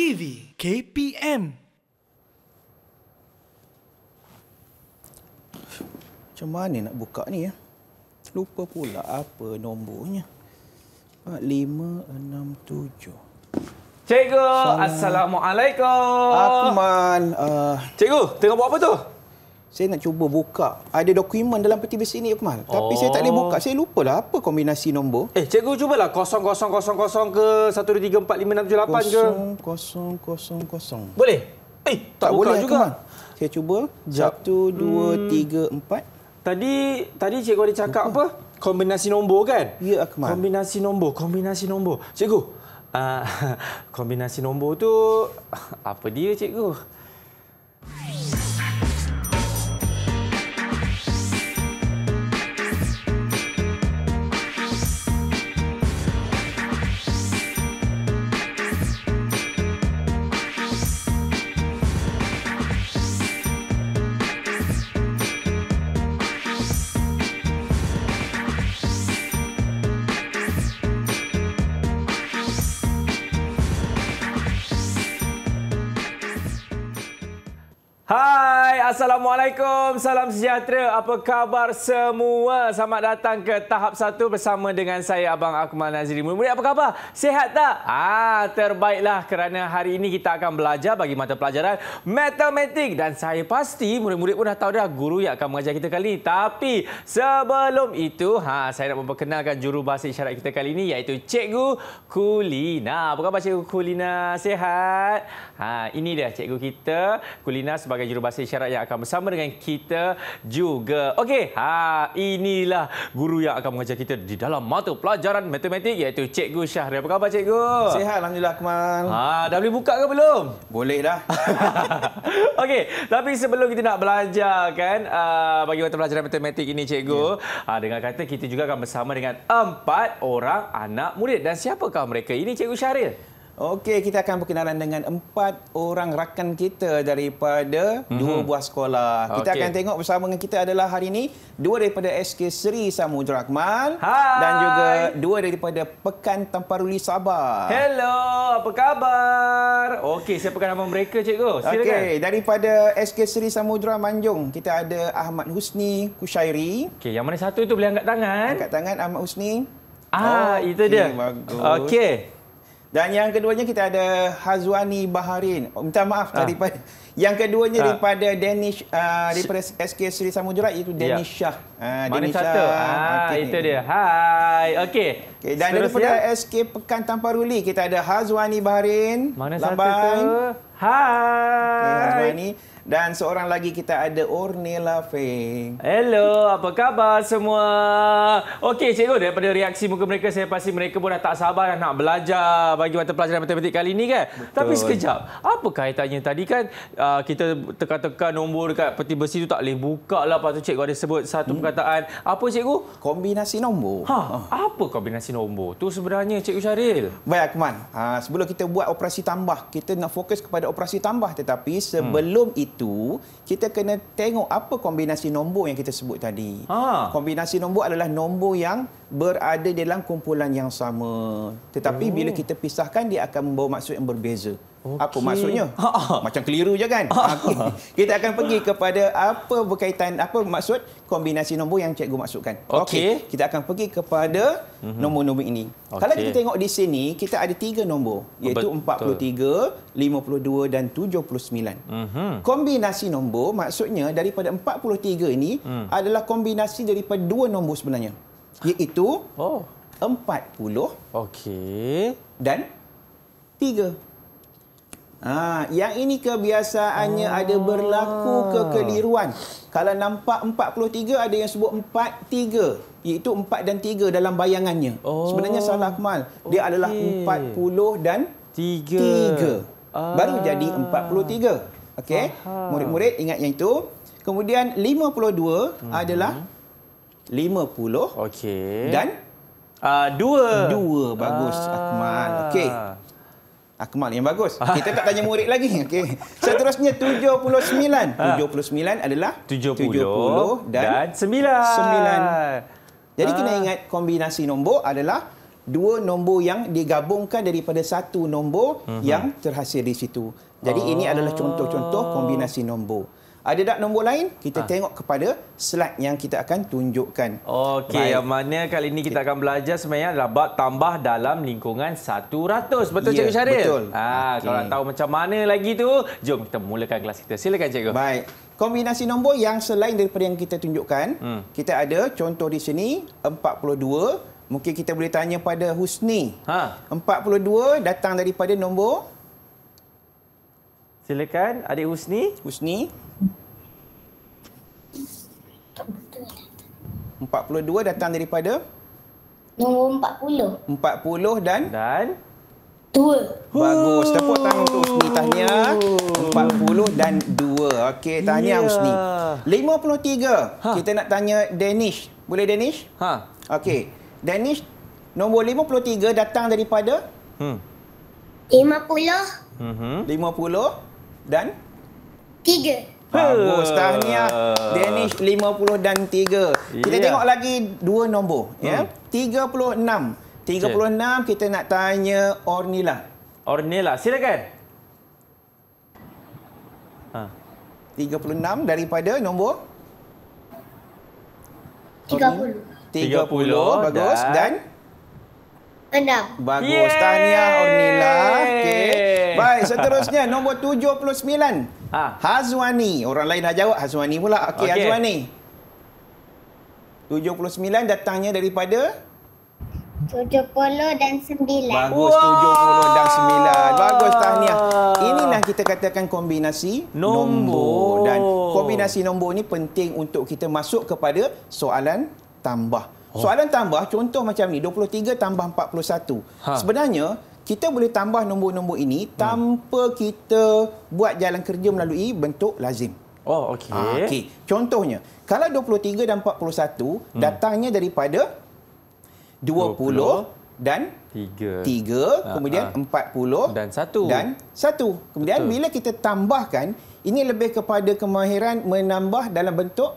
TV KPM. Macam mana nak buka ni ya? Lupa pula apa nombornya. 4567. Cikgu, Assalamualaikum. Akmal, Cikgu, tengah buat apa tu? saya nak cuba buka. Ada dokumen dalam peti besi ni, Akmal. Tapi saya tak boleh buka. Saya lupa lah apa kombinasi nombor. Cikgu cubalah 0000 ke 1234567 ke? 0000. Boleh? Tak buka boleh juga. Akmal. Saya cuba. 1, 2, 3, 4. Tadi cikgu ada cakap apa? Kombinasi nombor kan? Ya, Akmal. Kombinasi nombor. Cikgu, kombinasi nombor tu apa dia, cikgu? Hai, Assalamualaikum, salam sejahtera. Apa khabar semua? Selamat datang ke tahap 1 bersama dengan saya, Abang Akmal Naziri. Murid-murid apa khabar? Sihat tak? Terbaiklah kerana hari ini kita akan belajar bagi mata pelajaran matematik. Dan saya pasti murid-murid pun dah tahu dah guru yang akan mengajar kita kali ini. Tapi sebelum itu, saya nak memperkenalkan jurubahasa isyarat kita kali ini iaitu Cikgu Kulina. Apa khabar Cikgu Kulina? Sihat? Ini dia cikgu kita, Kulina, sebagai jurubahasa isyarat yang akan bersama dengan kita juga. Okey, inilah guru yang akan mengajar kita di dalam mata pelajaran matematik iaitu Cikgu Syahrir. Apa khabar Cikgu? Sihat, Alhamdulillah, Akmal. Dah boleh buka ke belum? Boleh dah. Okey, tapi sebelum kita nak belajar kan bagi mata pelajaran matematik ini Cikgu, dengan kata kita juga akan bersama dengan 4 orang anak murid. Dan siapakah mereka ini Cikgu Syahrir? Okey, kita akan berkenalan dengan 4 orang rakan kita daripada 2 buah sekolah. Kita akan tengok bersama dengan kita adalah hari ini 2 daripada SK Seri Samudra Akmal. Hai. Dan juga 2 daripada Pekan Tamparuli Sabah. Hello, apa khabar? Okey, siapakah nama mereka Cikgu? Silakan. Okey, daripada SK Seri Samudra Manjung, kita ada Ahmad Husni Kushairi. Okey, yang mana satu tu boleh angkat tangan? Angkat tangan Ahmad Husni. Itu dia. Bagus. Okey. Dan yang keduanya kita ada Hazwani Baharin. Minta maaf daripada yang keduanya daripada Danish daripada SK Seri Samudra iaitu Danish Shah. Mana Danish satu? Okay. Itu dia. Hai. Okey. Dan daripada SK Pekan Tamparuli kita ada Hazwani Baharin. Mana satu tu? Hai. Hazwani. Dan seorang lagi kita ada Ornella Feng. Hello, apa khabar semua? Okey, cikgu, daripada reaksi muka mereka, saya pasti mereka pun dah tak sabar nak belajar bagi mata pelajaran matematik kali ini kan? Betul. Tapi sekejap, apa kaitannya tadi kan kita tekan-tekan nombor dekat peti besi tu tak boleh buka lah. Lepas tu cikgu ada sebut satu perkataan. Apa cikgu? Kombinasi nombor. Apa kombinasi nombor tu sebenarnya Cikgu Syaril? Baik, Akmal. Sebelum kita buat operasi tambah, kita nak fokus kepada operasi tambah. Tetapi sebelum itu, kita kena tengok apa kombinasi nombor yang kita sebut tadi. Kombinasi nombor adalah nombor yang berada dalam kumpulan yang sama. Tetapi bila kita pisahkan, dia akan membawa maksud yang berbeza. Apa maksudnya? Macam keliru je kan? Kita akan pergi kepada apa berkaitan, apa maksud kombinasi nombor yang cikgu maksudkan. Okey. Kita akan pergi kepada nombor-nombor ini. Kalau kita tengok di sini, kita ada 3 nombor, iaitu 43, 52 dan 79. Kombinasi nombor maksudnya daripada 43 ini adalah kombinasi daripada 2 nombor sebenarnya. Iaitu 40 dan 3. Yang ini kebiasaannya ada berlaku kekeliruan. Kalau nampak 43 ada yang sebut 43, iaitu 4 dan 3 dalam bayangannya. Sebenarnya salah, Akmal. Dia adalah 40 dan 3. Baru jadi 43. Okey. Murid-murid ingat yang itu. Kemudian 52 adalah 50 dan 2. Bagus, Akmal. Okey. Akmal yang bagus. Kita tak tanya murid lagi. Okey. Seterusnya 79. 79 adalah 70 dan 9. Jadi kena ingat kombinasi nombor adalah dua nombor yang digabungkan daripada satu nombor yang terhasil di situ. Jadi ini adalah contoh-contoh kombinasi nombor. Ada tak nombor lain? Kita tengok kepada slide yang kita akan tunjukkan. Okey, yang mana kali ini kita akan belajar sebenarnya adalah bab tambah dalam lingkungan 100. Betul Cikgu Syaril? Betul. Kalau nak tahu macam mana lagi tu, jom kita mulakan kelas kita. Silakan Cikgu. Baik. Kombinasi nombor yang selain daripada yang kita tunjukkan, kita ada contoh di sini 42. Mungkin kita boleh tanya pada Husni. 42 datang daripada nombor? Silakan adik Husni. Husni. 42 datang daripada? Nombor 40. 40 dan? 2. Bagus. Tepuk tangan untuk Husni. Tahniah. 40 dan 2. Okey, tahniah Husni. 53. Kita nak tanya Danish. Boleh Danish? Okey. Danish, nombor 53 datang daripada? 50. 50 dan? 3. Bagus, tahniah. Danish 50 dan 3. Kita tengok lagi dua nombor. 36. 36 kita nak tanya Ornila. Ornila, silakan. 36 daripada nombor? 30. 30, bagus. Dan? 6. Bagus, tahniah Ornila. Okey. Baik, seterusnya nombor 79. Hazwani. Orang lain dah jawab, Hazwani pula. Okey, Hazwani. 79 datangnya daripada? 70 dan 9. Bagus, 70 dan 9. Bagus, tahniah. Inilah kita katakan kombinasi nombor. Dan kombinasi nombor ni penting untuk kita masuk kepada soalan tambah. Soalan tambah, contoh macam ni, 23 tambah 41. Sebenarnya, kita boleh tambah nombor-nombor ini tanpa kita buat jalan kerja melalui bentuk lazim. Okey. Contohnya, kalau 23 dan 41 datangnya daripada 20 dan 3, kemudian 40 dan 1. Kemudian bila kita tambahkan, ini lebih kepada kemahiran menambah dalam bentuk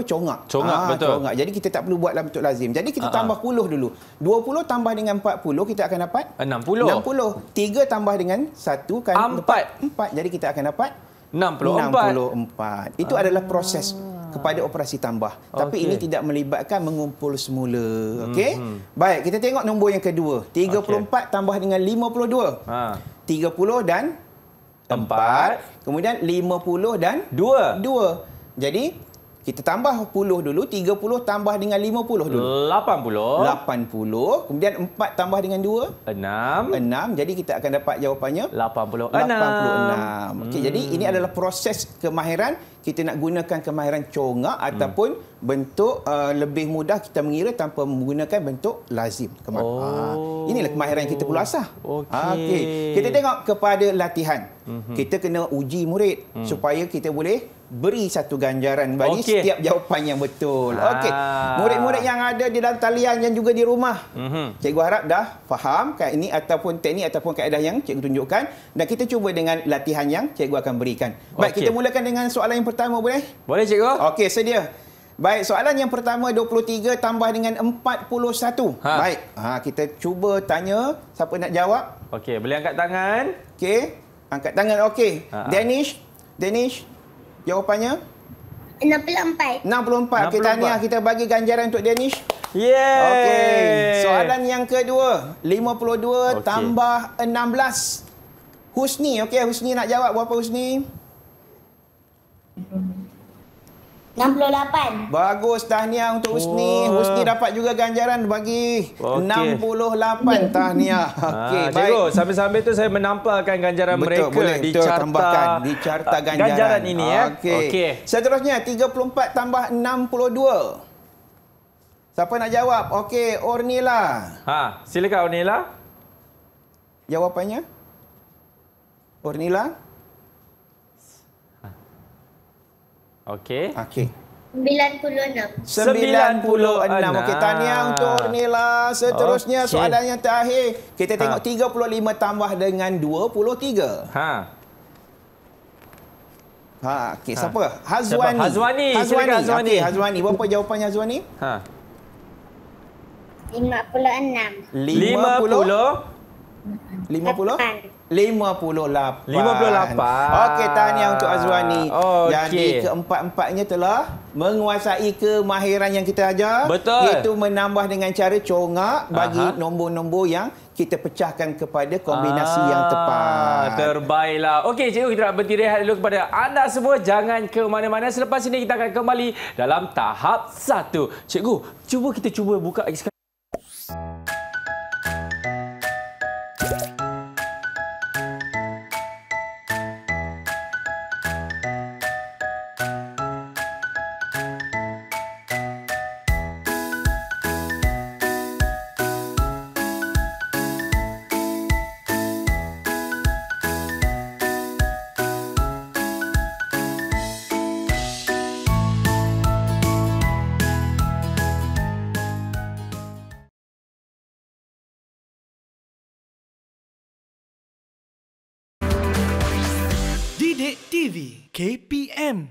congak. Betul. Congak. Jadi kita tak perlu buat dalam bentuk lazim. Jadi kita tambah puluh dulu. 20 tambah dengan 40 kita akan dapat 60. 3 tambah dengan 1 kan 4. Jadi kita akan dapat 64. Itu adalah proses kepada operasi tambah. Tapi ini tidak melibatkan mengumpul semula. Okey? Baik, kita tengok nombor yang kedua. 34 tambah dengan 52. 30 dan 4. Kemudian 50 dan 2. Jadi, kita tambah 10 dulu. 30 tambah dengan 50 dulu. 80. Kemudian 4 tambah dengan 2. 6. Jadi, kita akan dapat jawapannya 86. Okey, jadi ini adalah proses kemahiran. Kita nak gunakan kemahiran congak ataupun bentuk lebih mudah kita mengira tanpa menggunakan bentuk lazim. Inilah kemahiran yang kita perlu asah. Okey. Kita tengok kepada latihan. Kita kena uji murid supaya kita boleh beri satu ganjaran bagi setiap jawapan yang betul. Okey. Murid-murid yang ada di dalam talian yang juga di rumah. Cikgu harap dah faham ini ataupun teknik ataupun kaedah yang cikgu tunjukkan dan kita cuba dengan latihan yang cikgu akan berikan. Baik, kita mulakan dengan soalan yang pertama boleh? Boleh cikgu. Okey, sedia. Baik, soalan yang pertama 23 tambah dengan 41. Baik. Kita cuba tanya siapa nak jawab. Okey, boleh angkat tangan. Okey, angkat tangan. Okey. Danish, jawapannya? 64. 64. Kita tahniah, kita bagi ganjaran untuk Danish. Yeay. Okey. Soalan yang kedua, 52 tambah 16. Husni, okey, Husni nak jawab berapa Husni? 68. Bagus, tahniah untuk Husni. Husni dapat juga ganjaran bagi 68. Tahniah. Okey, baik. Cikgu, sambil-sambil tu saya menampilkan ganjaran mereka boleh, di carta tambahkan di carta ganjaran ini ya. Okey. Seterusnya 34 tambah 62. Siapa nak jawab? Okey, Ornila. Silakan Ornila. Jawapannya? Ornila? Okey. 96. 96. Okey, tahniah untuk Ornila. Seterusnya soalan yang terakhir. Kita tengok 35 tambah dengan 23. Okey, siapa? Hazwani. Hazwani. Okey, Hazwani. Berapa jawapannya Hazwani? 56. 58. 58. Okey, tahniah untuk Azwani. Okey. Jadi keempat-empatnya telah menguasai kemahiran yang kita ajar. Betul. Iaitu menambah dengan cara congak bagi nombor-nombor yang kita pecahkan kepada kombinasi yang tepat. Terbaiklah. Okey, cikgu, kita nak berhenti rehat dulu kepada anda semua. Jangan ke mana-mana. Selepas ini kita akan kembali dalam tahap 1. Cikgu, kita cuba buka lagi sekali. Didik TV KPM.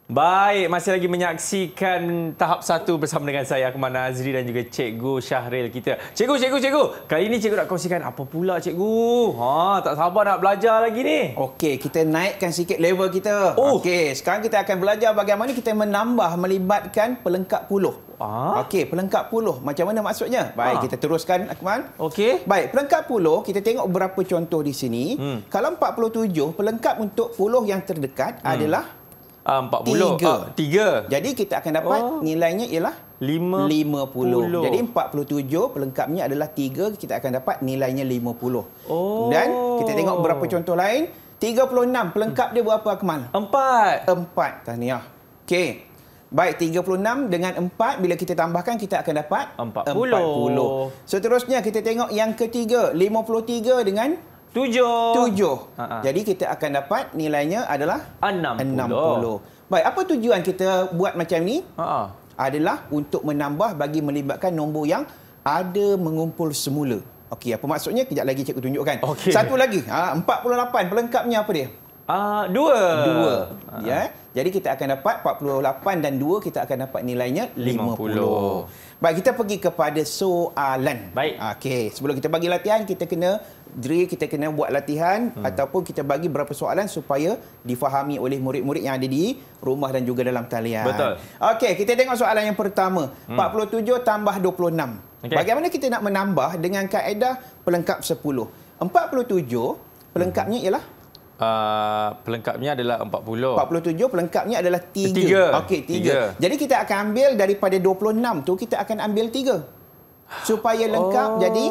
Baik, masih lagi menyaksikan tahap 1 bersama dengan saya, Akmal Nazri, dan juga Cikgu Syahril kita. Cikgu. Kali ini cikgu nak kongsikan apa pula, cikgu? Tak sabar nak belajar lagi ni. Okey, kita naikkan sikit level kita. Okey, sekarang kita akan belajar bagaimana kita menambah melibatkan pelengkap puluh. Okey, pelengkap puluh. Macam mana maksudnya? Baik, kita teruskan, Akmal. Okey. Baik, pelengkap puluh, kita tengok beberapa contoh di sini. Kalau 47, pelengkap untuk puluh yang terdekat adalah 40. 3. Jadi kita akan dapat nilainya ialah 50. Jadi 47 pelengkapnya adalah 3, kita akan dapat nilainya 50. Dan kita tengok beberapa contoh lain. 36 pelengkap dia berapa, Akmal? 4. Tahniah. Okey. Baik, 36 dengan 4 bila kita tambahkan kita akan dapat 40. Seterusnya kita tengok yang ketiga, 53 dengan 7. Jadi kita akan dapat nilainya adalah 60. Baik, apa tujuan kita buat macam ni? Adalah untuk menambah bagi melibatkan nombor yang ada mengumpul semula. Okey, apa maksudnya? Kejap lagi cikgu tunjukkan. Satu lagi, 48 pelengkapnya apa dia? 2. Ya. Jadi kita akan dapat 48 dan 2, kita akan dapat nilainya 50. Baik, kita pergi kepada soalan. Baik. Okey, sebelum kita bagi latihan, kita kena drill, kita kena buat latihan ataupun kita bagi beberapa soalan supaya difahami oleh murid-murid yang ada di rumah dan juga dalam talian. Betul. Okey, kita tengok soalan yang pertama. 47 tambah 26. Bagaimana kita nak menambah dengan kaedah pelengkap 10? 47 pelengkapnya ialah pelengkapnya adalah 40. 47 pelengkapnya adalah 3. Okey, 3. Jadi kita akan ambil daripada 26 tu, kita akan ambil 3. Supaya lengkap jadi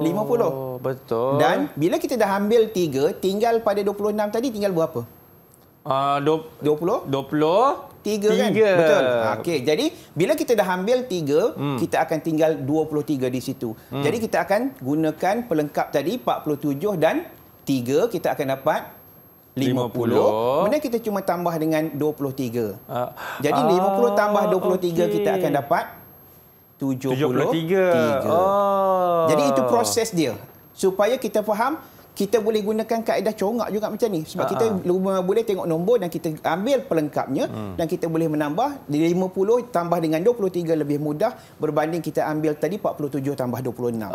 50. Betul. Dan bila kita dah ambil 3, tinggal pada 26 tadi tinggal berapa? 20? 3 kan? Betul. Okey, jadi bila kita dah ambil 3, kita akan tinggal 23 di situ. Jadi kita akan gunakan pelengkap tadi 47 dan 3, kita akan dapat 50. Kemudian kita cuma tambah dengan 23. Jadi 50 tambah 23 kita akan dapat 73. Jadi itu proses dia. Supaya kita faham, kita boleh gunakan kaedah congak juga macam ni. Sebab kita boleh tengok nombor dan kita ambil pelengkapnya dan kita boleh menambah. 50 tambah dengan 23 lebih mudah berbanding kita ambil tadi 47 tambah 26.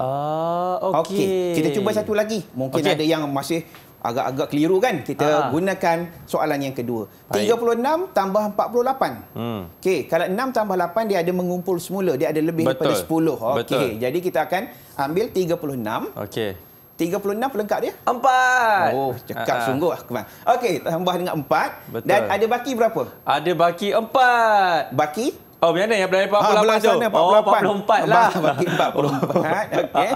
Okey. Kita cuba satu lagi. Mungkin ada yang masih agak-agak keliru kan. Kita gunakan soalan yang kedua. 36 tambah 48. Okey, kalau 6 tambah 8 dia ada mengumpul semula. Dia ada lebih daripada 10. Okey, jadi kita akan ambil 36. Okey. 36 pelengkap dia? 4. Oh, cakap sungguh. Okey, tambah dengan 4. Dan ada baki berapa? Ada baki 4. Baki? Oh, mana yang berada 48 tu? 44 lah. Baki 44. Okey.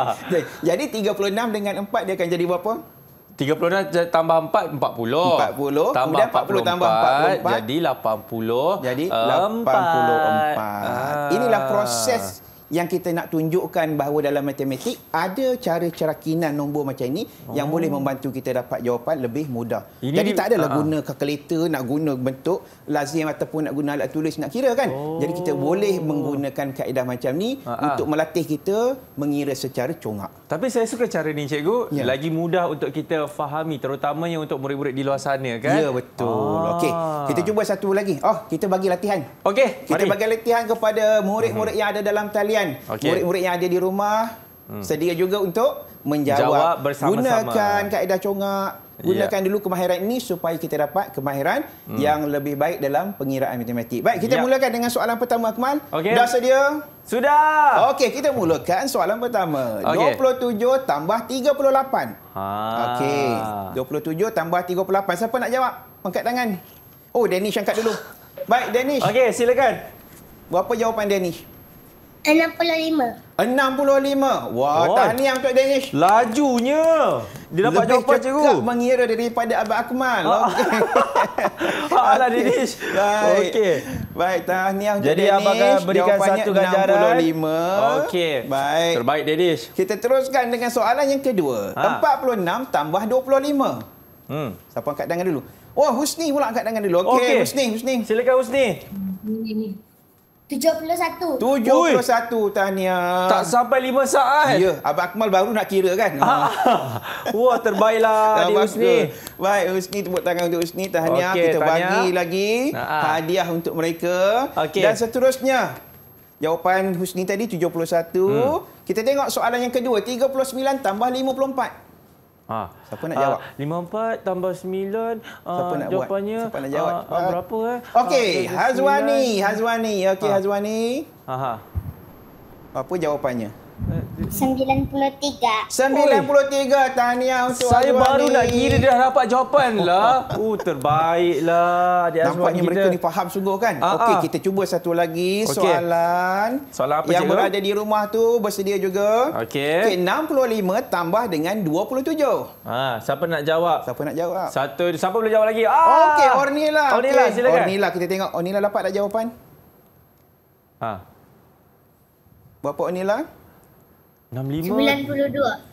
Jadi 36 dengan 4 dia akan jadi berapa? 36 tambah 4, 40. Tambah 40 tambah 44. Jadi 80. Jadi 84. Inilah proses yang kita nak tunjukkan bahawa dalam matematik ada cara cerakinan nombor macam ini yang boleh membantu kita dapat jawapan lebih mudah. Jadi tak adalah guna kalkulator, nak guna bentuk lazim ataupun nak guna alat tulis nak kira kan. Jadi kita boleh menggunakan kaedah macam ni untuk melatih kita mengira secara congak. Tapi saya suka cara ni, cikgu. Lagi mudah untuk kita fahami, terutamanya untuk murid-murid di luar sana kan. Ya, betul. Okey, kita cuba satu lagi. Kita bagi latihan. Okey, kita bagi latihan kepada murid-murid yang ada dalam talian. sekalian, murid-murid yang ada di rumah, sedia juga untuk menjawab. Bersama-sama. Gunakan kaedah congak. Gunakan dulu kemahiran ini supaya kita dapat kemahiran yang lebih baik dalam pengiraan matematik. Baik, kita mulakan dengan soalan pertama, Akmal. Dah sedia? Sudah. Okey, kita mulakan soalan pertama. 27 tambah 38. Okey, 27 tambah 38. Siapa nak jawab? Angkat tangan. Oh, Danish angkat dulu. Baik, Danish. Okey, silakan. Berapa jawapan Danish? 65. 65. Wah, tahniah untuk Danish. Lajunya. Dia dapat jawapan, cikgu. Lebih mengira daripada Abang Akmal. Okey. Alah, Danish. Baik. Okey. Baik, tahniah untuk Jadi, Danish. abang akan berikan Jawapannya satu ganjaran. 65. Okey. Baik. Terbaik, Danish. Kita teruskan dengan soalan yang kedua. 46 tambah 25. Siapa angkat tangan dulu? Oh, Husni pula angkat tangan dulu. Okey, Husni. Silakan, Husni. 71. 71, tahniah. Tak sampai 5 saat. Ya, Abang Akmal baru nak kira kan? Wah, terbaiklah, Adik Husni. Baik, Husni, tepuk tangan untuk Husni. Tahniah. Okey, Kita tahniah. bagi lagi hadiah untuk mereka. Okey. Dan seterusnya, jawapan Husni tadi 71. Kita tengok soalan yang kedua. 39 tambah 54. Siapa nak jawab? 54 tambah 9. Siapa nak jawapannya, buat? Siapa nak jawab? Berapa? Okey, Hazwani. Okey, Hazwani. Apa jawapannya? 93. 93. Tahniah untuk Saya Hazwani. baru nak kira dah dapat jawapan lah. Terbaiklah Adik Azwan Nampaknya kita. mereka ni faham sungguh kan? Okey, kita cuba satu lagi soalan. Soalan apa, yang cikgu? berada di rumah tu bersedia juga. Okey. 65 tambah dengan 27. Siapa nak jawab? Siapa nak jawab? Siapa boleh jawab lagi? Okey, Ornila. Ornila, silakan. Ornila, kita tengok Ornila dapat tak jawapan? Berapa Ornila? 65.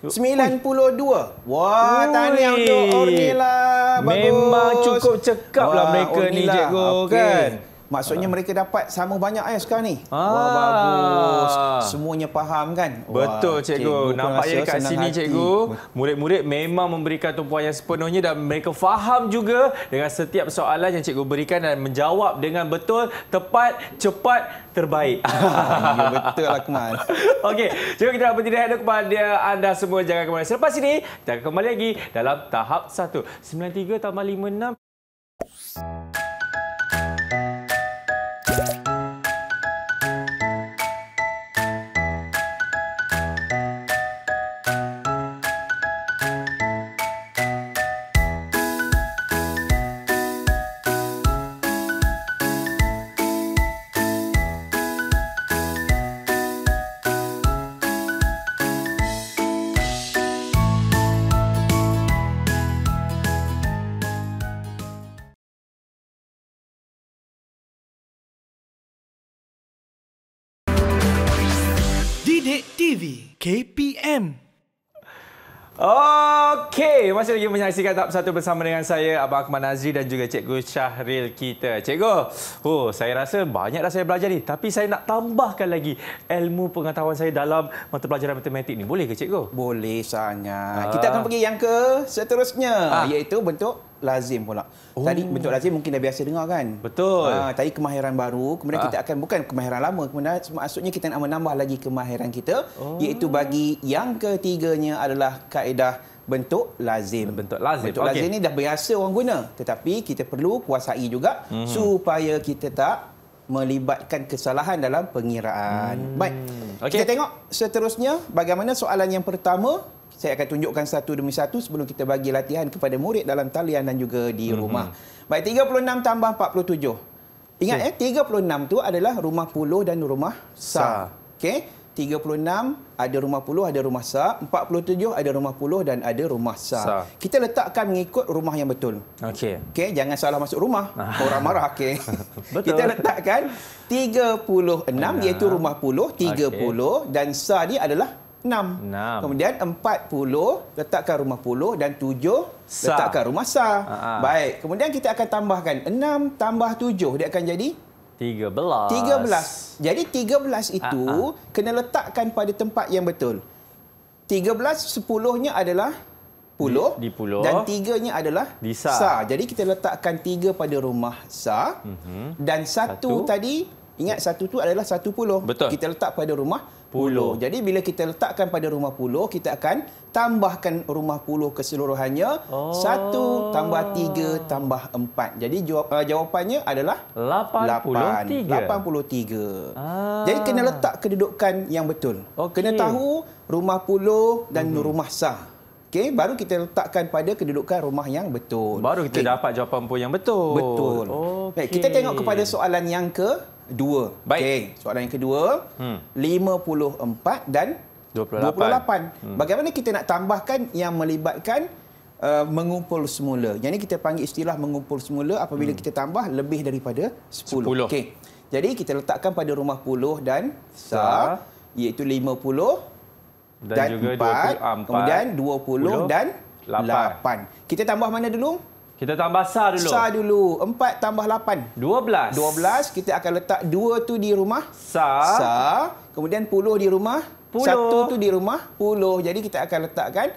92. Wah, tahniah untuk Ornila. Bagus. Memang cukup cekaplah mereka ni, cikgu, kan? Maksudnya mereka dapat sama banyak sekarang ni. Wah, bagus. Semuanya faham kan? Betul, cikgu. Nampaknya kat sini, hati. cikgu, murid-murid memang memberikan tumpuan yang sepenuhnya dan mereka faham juga dengan setiap soalan yang cikgu berikan dan menjawab dengan betul, tepat, cepat, terbaik. Ya, betul, Akmal. Okey, jom kita nak bertidak hadiah kepada anda semua. Jangan kemana. Selepas ini, kita akan kembali lagi dalam tahap 1. 93 tambah 56. Didik TV KPM. Okey, masih lagi menyaksikan tahap 1 bersama dengan saya, Abang Akmal Nazri dan juga Cikgu Syahril kita. Cikgu, saya rasa banyak dah saya belajar ni. Tapi saya nak tambahkan lagi ilmu pengetahuan saya dalam mata pelajaran matematik ni. Boleh ke, Cikgu? Boleh sangat. Kita akan pergi yang ke seterusnya, iaitu bentuk lazim pula. Tadi bentuk lazim mungkin dah biasa dengar kan? Betul. Tadi kemahiran baru, kemudian kita akan, bukan kemahiran lama, kemudian maksudnya kita nak menambah lagi kemahiran kita, iaitu bagi yang ketiganya adalah kaedah bentuk lazim. Bentuk lazim. Bentuk lazim ni dah biasa orang guna, tetapi kita perlu kuasai juga supaya kita tak melibatkan kesalahan dalam pengiraan. Baik, kita tengok seterusnya bagaimana soalan yang pertama. Saya akan tunjukkan satu demi satu sebelum kita bagi latihan kepada murid dalam talian dan juga di rumah. Baik, 36 tambah 47. Ingat 36 tu adalah rumah puluh dan rumah sa. Okey, 36 ada rumah puluh, ada rumah sa. 47 ada rumah puluh dan ada rumah sa. Kita letakkan mengikut rumah yang betul. Okey, jangan salah masuk rumah. Orang marah. Okey. Kita letakkan 36 iaitu rumah puluh, 30 dan sa dia adalah 6. Kemudian 40 letakkan rumah puluh dan 7 letakkan rumah sa. Baik, kemudian kita akan tambahkan 6 tambah 7 dia akan jadi 13. Jadi 13 itu kena letakkan pada tempat yang betul. 13 10-nya adalah puluh di puluh dan 3-nya adalah di sa. Jadi kita letakkan 3 pada rumah sa dan 1 tadi Ingat satu tu adalah 10. Betul. Kita letak pada rumah puluh. Jadi bila kita letakkan pada rumah puluh, kita akan tambahkan rumah puluh keseluruhannya. 1 tambah 3 tambah 4. Jadi jawapannya adalah 83. 83. Jadi kena letak kedudukan yang betul. Kena tahu rumah puluh dan rumah sah. Okey, baru kita letakkan pada kedudukan rumah yang betul. Baru kita dapat jawapan pun yang betul. Betul. Baik, kita tengok kepada soalan yang kedua. Baik. Okey, soalan yang kedua. 54 dan 28. Bagaimana kita nak tambahkan yang melibatkan mengumpul semula. Yang ini kita panggil istilah mengumpul semula apabila kita tambah lebih daripada 10. Okey. Jadi kita letakkan pada rumah puluh dan sah, iaitu 50 dan juga 4, kemudian 20 dan 8. Kita tambah mana dulu? Kita tambah sah dulu. Sah dulu. 4 tambah 8. 12. 12. Kita akan letak 2 tu di rumah Sah. sah. Kemudian 10 di rumah. 1 tu di rumah puluh. Jadi kita akan letakkan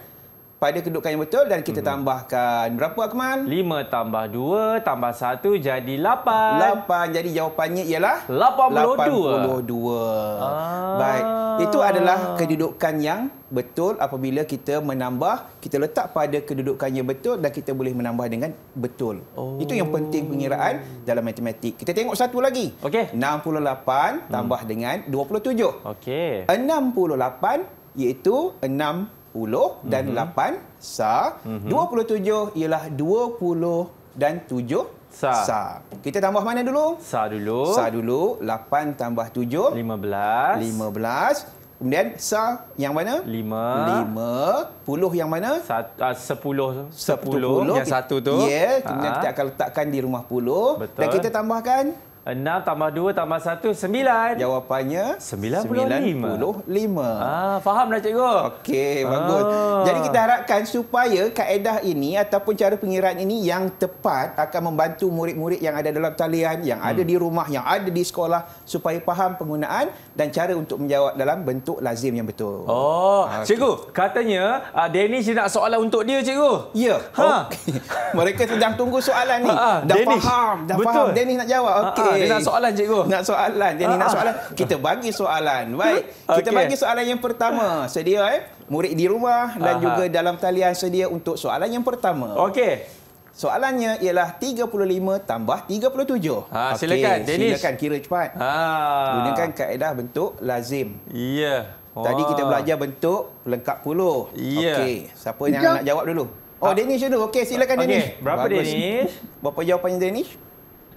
pada kedudukan yang betul dan kita tambahkan. Berapa, Akmal? 5 tambah 2 tambah 1 jadi 8. 8. Jadi jawapannya ialah 82. Baik. Itu adalah kedudukan yang betul apabila kita menambah, kita letak pada kedudukannya betul dan kita boleh menambah dengan betul. Itu yang penting pengiraan dalam matematik. Kita tengok satu lagi. Okey. 68 tambah dengan 27. Okey. 68 iaitu 60 dan 8 sah. 27 ialah 20 dan 7 sah. Kita tambah mana dulu? Sah dulu. Sah dulu. 8 tambah 7. 15. 15. Kemudian sah yang mana? 5. 5. Puluh yang mana? 10. 10. 10. Yang satu tu. Ya. Kemudian kita akan letakkan di rumah puluh. Betul. Dan kita tambahkan 6 tambah 2 tambah 1, 9. jawapannya 95. Faham dah cikgu? Okey, bagus. Jadi kita harapkan supaya kaedah ini ataupun cara pengiraan ini yang tepat akan membantu murid-murid yang ada dalam talian, yang ada di rumah, yang ada di sekolah supaya faham penggunaan dan cara untuk menjawab dalam bentuk lazim yang betul. Cikgu, katanya Danish nak soalan untuk dia, cikgu. Ya. Okey. Mereka sedang tunggu soalan ni. Dah Danish. faham, dah Betul. faham. Danish nak jawab. Okey. Dia nak soalan, cikgu. Nak soalan. Jadi nak soalan. Kita bagi soalan. Baik. Kita bagi soalan yang pertama. Sedia murid di rumah dan juga dalam talian sedia untuk soalan yang pertama. Okey. Soalannya ialah 35 tambah 37. Silakan, Danish. Silakan kira cepat. Gunakan kaedah bentuk lazim. Ya. Tadi kita belajar bentuk pelengkap puluh. Ya. Okey. Siapa yang nak jawab dulu? Danish dulu. Okey, silakan Danish. Berapa Danish? Berapa jawapannya Danish?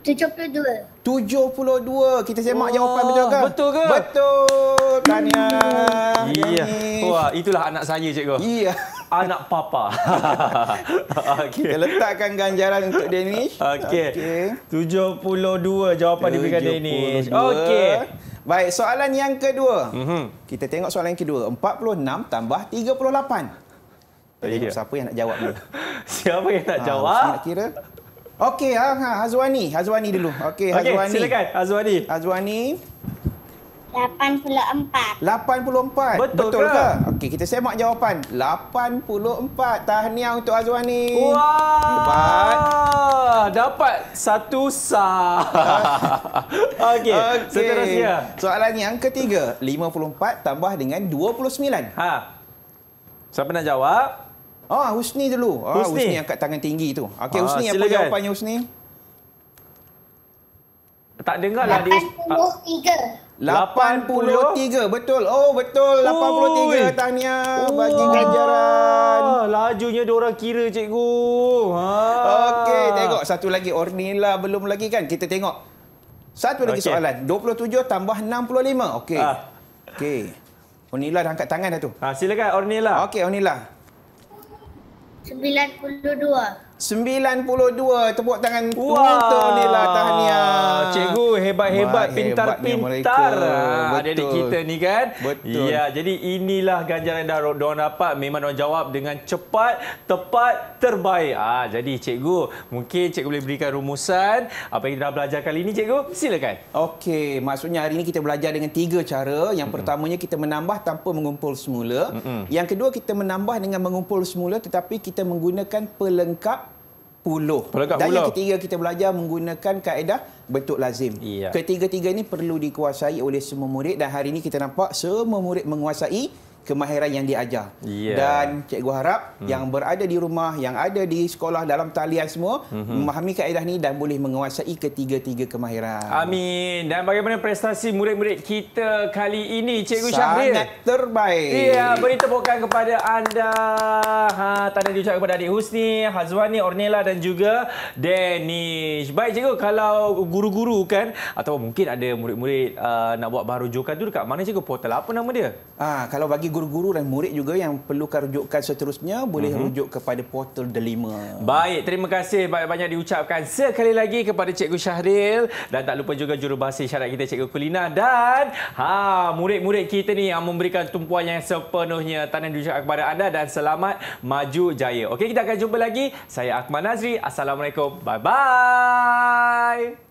72. 72. Kita semak jawapan betul ke? Betul ke? Betul. Tahniah. Ya. Danish. Wah, itulah anak saya, cikgu. Iya. Anak papa. Kita letakkan ganjaran untuk Danish. Okey. 72 jawapan diberikan Danish. Okey. Baik, soalan yang kedua. Kita tengok soalan yang kedua. 46 tambah 38. Siapa yang nak jawab ni? Siapa yang nak jawab? Mesti nak kira. Okey, Hazwani. Hazwani dulu. Okey, Hazwani. Silakan, Hazwani. Hazwani. 84. 84. Betul ke? Okey, kita semak jawapan. 84. Tahniah untuk Hazwani. Wah! Hebat. Dapat satu sah. Okey, seterusnya. Soalan yang ketiga. 54 tambah dengan 29. Siapa nak jawab? Husni dulu. Husni angkat tangan tinggi tu. Okey, Husni, apa silakan. jawapannya Husni? Tak dengarlah dia. 83. Betul. Betul. 83. Tahniah. Bagi ganjaran. Lajunya diorang kira, cikgu. Okey, tengok satu lagi. Ornila belum lagi kan? Kita tengok. Satu lagi soalan. 27 tambah 65. Okey. Okey. Ornila dah angkat tangan dah tu. Silakan, Ornila. Okey, Ornila. 92. 92. Tepuk tangan untuk Ornila. Tahniah. Cikgu hebat-hebat, pintar-pintar. Adik-adik kita ni kan. Betul. Ya, jadi inilah ganjaran dah diorang dapat. Memang diorang jawab dengan cepat, tepat, terbaik. Jadi cikgu, mungkin cikgu boleh berikan rumusan apa yang kita dah belajar kali ini, cikgu. Silakan. Okey, maksudnya hari ini kita belajar dengan 3 cara. Yang pertamanya kita menambah tanpa mengumpul semula. Yang kedua kita menambah dengan mengumpul semula tetapi kita menggunakan pelengkap Dan yang ketiga kita belajar menggunakan kaedah bentuk lazim. Ketiga-tiga ini perlu dikuasai oleh semua murid dan hari ini kita nampak semua murid menguasai kemahiran yang diajar. Dan cikgu harap yang berada di rumah, yang ada di sekolah, dalam talian semua memahami kaedah ni dan boleh menguasai ketiga-tiga kemahiran. Amin. Dan bagaimana prestasi murid-murid kita kali ini, Cikgu Syahril? Sangat terbaik. Ya, beri tepukan kepada anda. Tanda diucapkan kepada adik Husni, Hazwani, Ornella dan juga Danish. Baik Cikgu, kalau guru-guru kan, atau mungkin ada murid-murid nak buat bahan rujukan tu dekat mana Cikgu? Portal apa nama dia? Kalau bagi guru-guru dan murid juga yang perlukan rujukan seterusnya, boleh rujuk kepada portal Delima. Baik, terima kasih banyak-banyak diucapkan sekali lagi kepada Cikgu Syahril dan tak lupa juga jurubahasa isyarat kita Cikgu Kulina dan murid-murid kita ni yang memberikan tumpuan yang sepenuhnya. Tanda diucapkan kepada anda dan selamat maju jaya. Okey, kita akan jumpa lagi. Saya Akmal Nazri. Assalamualaikum. Bye-bye.